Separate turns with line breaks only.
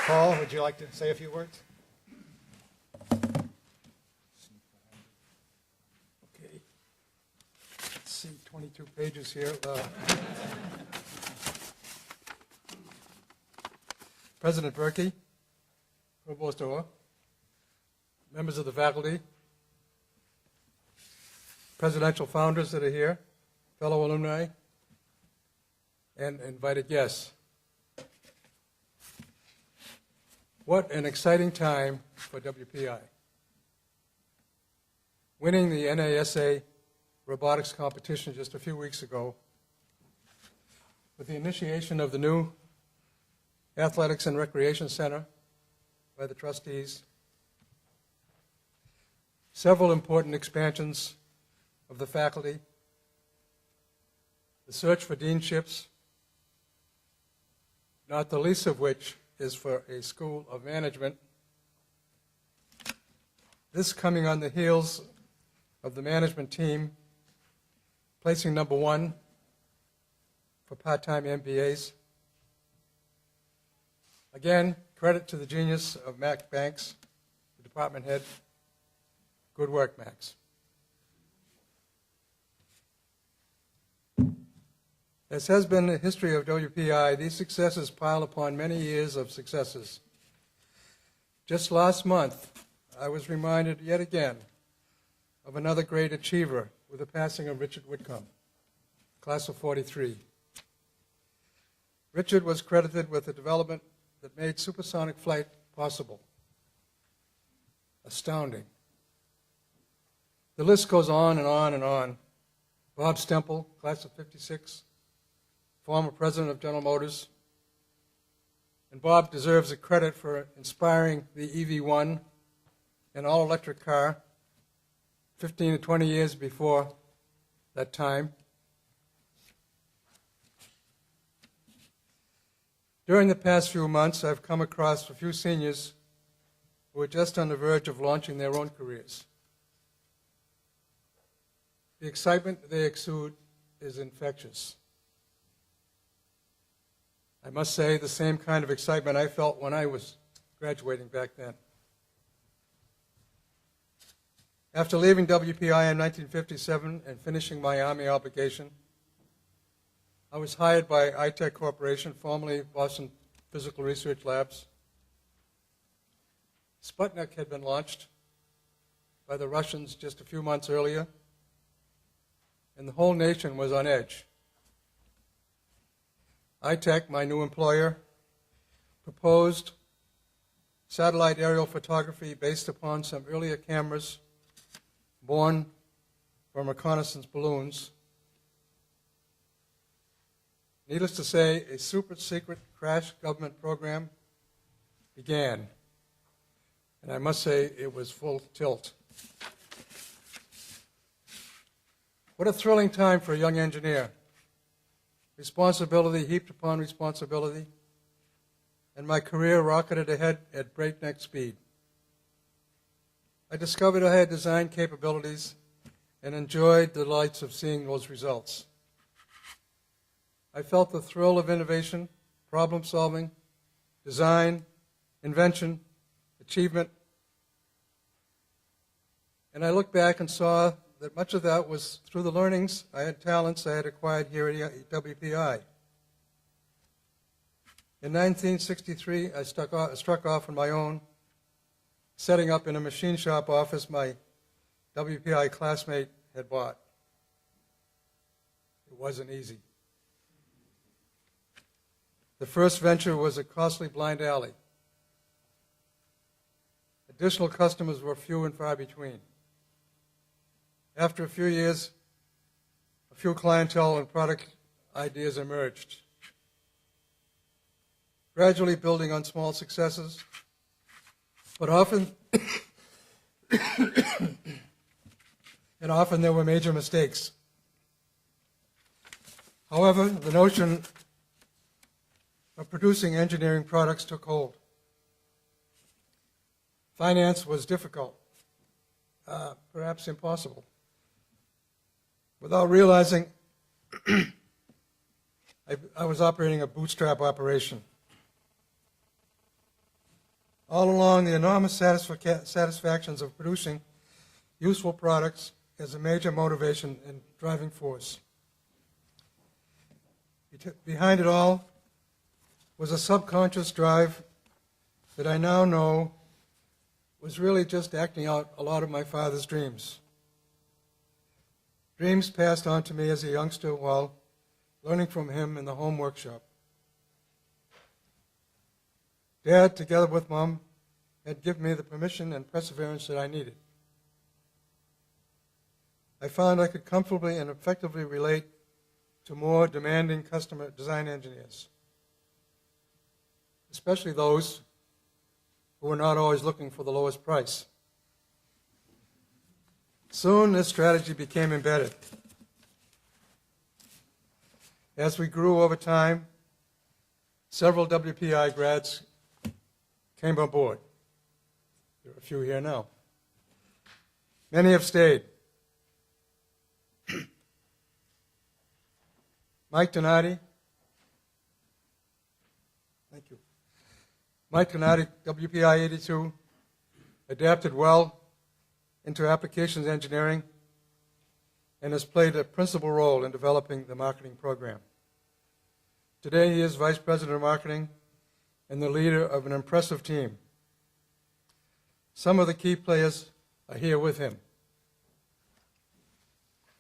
Paul, would you like to say a few words?
Okay. Let's see, 22 pages here. President Berkey, Provost Orr, members of the faculty, presidential founders that are here, fellow alumni, and invited guests. What an exciting time for WPI. Winning the NASA robotics competition just a few weeks ago, with the initiation of the new Athletics and Recreation Center by the trustees, several important expansions of the faculty, the search for deanships, not the least of which is for a School of Management. This coming on the heels of the management team placing number 1 for part-time MBAs. Again, credit to the genius of Mac Banks, the department head. Good work, Max. As has been the history of WPI, these successes pile upon many years of successes. Just last month, I was reminded yet again of another great achiever with the passing of Richard Whitcomb, class of '43. Richard was credited with the development that made supersonic flight possible. Astounding. The list goes on and on and on. Bob Stemple, class of '56, former president of General Motors. And Bob deserves a credit for inspiring the EV1, an all-electric car, 15 to 20 years before that time. During the past few months, I've come across a few seniors who are just on the verge of launching their own careers. The excitement they exude is infectious. I must say, the same kind of excitement I felt when I was graduating back then. After leaving WPI in 1957 and finishing my Army obligation, I was hired by iTech Corporation, formerly Boston Physical Research Labs. Sputnik had been launched by the Russians just a few months earlier, and the whole nation was on edge. iTech, my new employer, proposed satellite aerial photography based upon some earlier cameras born from reconnaissance balloons. Needless to say, a super secret crash government program began, and I must say it was full tilt. What a thrilling time for a young engineer. Responsibility heaped upon responsibility, and my career rocketed ahead at breakneck speed. I discovered I had design capabilities and enjoyed the delights of seeing those results. I felt the thrill of innovation, problem solving, design, invention, achievement, and I looked back and saw that much of that was through the learnings talents I had acquired here at WPI. In 1963, I struck off on my own, setting up in a machine shop office my WPI classmate had bought. It wasn't easy. The first venture was a costly blind alley. Additional customers were few and far between. After a few years, a few clientele and product ideas emerged. Gradually building on small successes, but often, and often there were major mistakes. However, the notion of producing engineering products took hold. Finance was difficult, perhaps impossible. Without realizing, I was operating a bootstrap operation. All along, the enormous satisfactions of producing useful products is a major motivation and driving force. Behind it all was a subconscious drive that I now know was really just acting out a lot of my father's dreams. Dreams passed on to me as a youngster while learning from him in the home workshop. Dad, together with Mom, had given me the permission and perseverance that I needed. I found I could comfortably and effectively relate to more demanding customer design engineers, especially those who were not always looking for the lowest price. Soon, this strategy became embedded. As we grew over time, several WPI grads came on board. There are a few here now. Many have stayed. Mike Donati. Thank you. Mike Donati, WPI 82, adapted well into applications engineering and has played a principal role in developing the marketing program. Today he is Vice President of Marketing and the leader of an impressive team. Some of the key players are here with him.